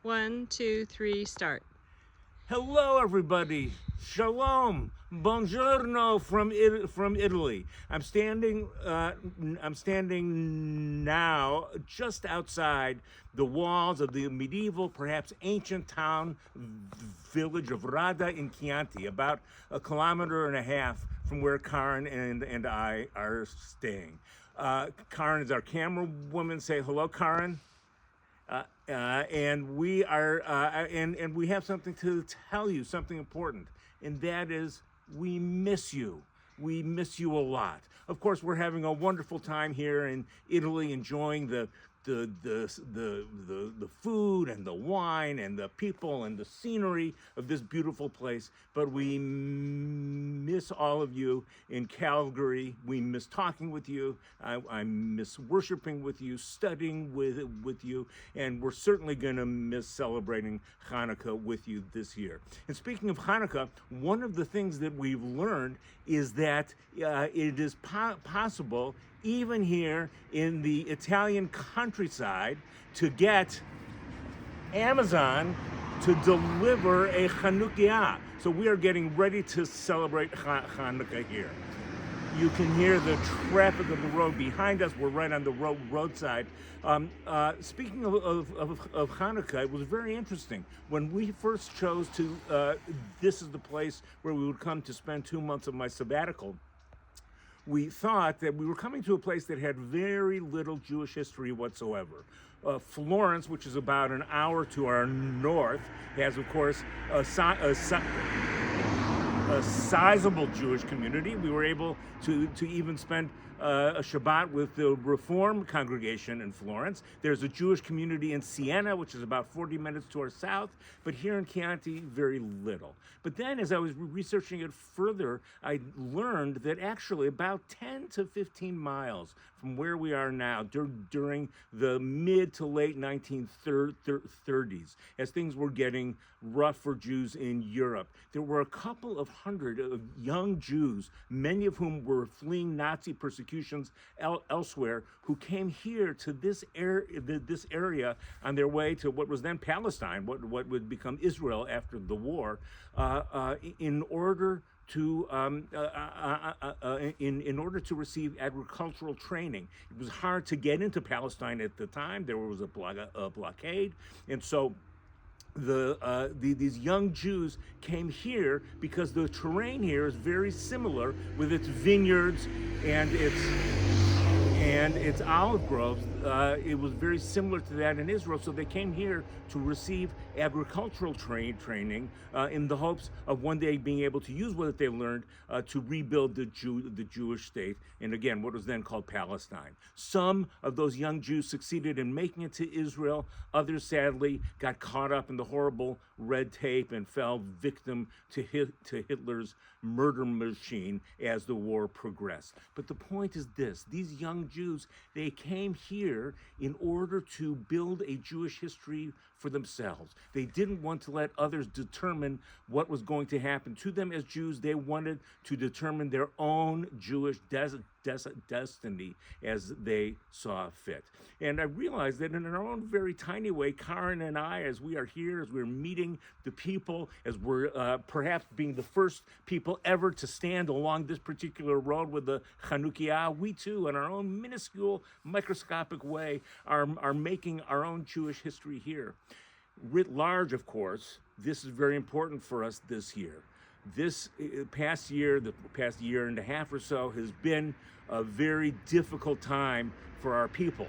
1, 2, 3, start. Hello, everybody. Shalom, buongiorno from Italy. I'm standing now just outside the walls of the medieval, perhaps ancient town village of Rada in Chianti, about a kilometer and a half from where Karen and I are staying. Karen is our camera woman. Say hello, Karen. And we are, and we have something to tell you, something important, and that is we miss you. We miss you a lot. Of course, we're having a wonderful time here in Italy, enjoying the food and the wine and the people and the scenery of this beautiful place. But we miss all of you in Calgary. We miss talking with you. I miss worshiping with you, studying with you, and we're certainly going to miss celebrating Hanukkah with you this year. And speaking of Hanukkah, one of the things that we've learned is that it is possible, even here in the Italian countryside, to get Amazon to deliver a Chanukiah. So we are getting ready to celebrate Hanukkah here. You can hear the traffic of the road behind us. We're right on the roadside. Speaking of Hanukkah, it was very interesting. When we first chose to, this is the place where we would come to spend 2 months of my sabbatical, we thought that we were coming to a place that had very little Jewish history whatsoever. Florence, which is about an hour to our north, has, of course, a sizable Jewish community. We were able to even spend a Shabbat with the Reform congregation in Florence. There's a Jewish community in Siena, which is about 40 minutes to our south, but here in Chianti, very little. But then as I was researching it further, I learned that actually about 10 to 15 miles from where we are now, during the mid to late 1930s, as things were getting rough for Jews in Europe, there were a couple of hundred of young Jews, many of whom were fleeing Nazi persecutions elsewhere, who came here to this area on their way to what was then Palestine, what would become Israel after the war, in order to in order to receive agricultural training. It was hard to get into Palestine at the time. There was a blockade, and so these young Jews came here because the terrain here is very similar, with its vineyards and its olive groves. It was very similar to that in Israel, so they came here to receive agricultural training in the hopes of one day being able to use what they learned to rebuild the Jewish state, and again, what was then called Palestine. Some of those young Jews succeeded in making it to Israel. Others, sadly, got caught up in the horrible red tape and fell victim to Hitler's murder machine as the war progressed. But the point is this: these young Jews, they came here in order to build a Jewish history for themselves. They didn't want to let others determine what was going to happen to them as Jews. They wanted to determine their own Jewish destiny as they saw fit. And I realized that in our own very tiny way, Karen and I, as we are here, as we're meeting the people, as we're perhaps being the first people ever to stand along this particular road with the Chanukiah, we too, in our own minuscule, microscopic way, are making our own Jewish history here. Writ large, of course, this is very important for us this year. This past year, the past year and a half or so, has been a very difficult time for our people.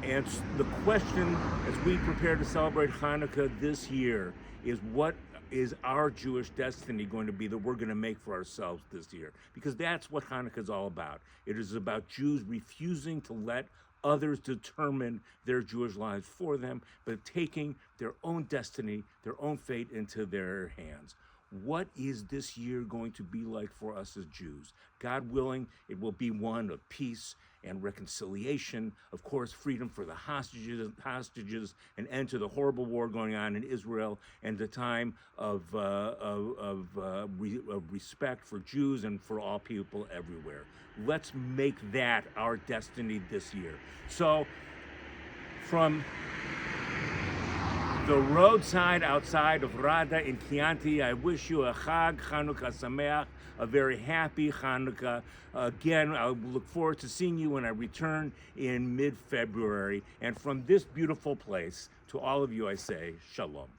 And the question, as we prepare to celebrate Hanukkah this year, is what is our Jewish destiny going to be that we're going to make for ourselves this year? Because that's what Hanukkah is all about. It is about Jews refusing to let others determine their Jewish lives for them, but taking their own destiny, their own fate into their hands. What is this year going to be like for us as Jews? God willing, it will be one of peace and reconciliation, of course, freedom for the hostages, an end to the horrible war going on in Israel, and a time of respect for Jews and for all people everywhere. Let's make that our destiny this year. So, from the roadside outside of Rada in Chianti. I wish you a Chag Chanukah Sameach, a very happy Chanukah. Again, I look forward to seeing you when I return in mid-February. And from this beautiful place, to all of you I say, Shalom.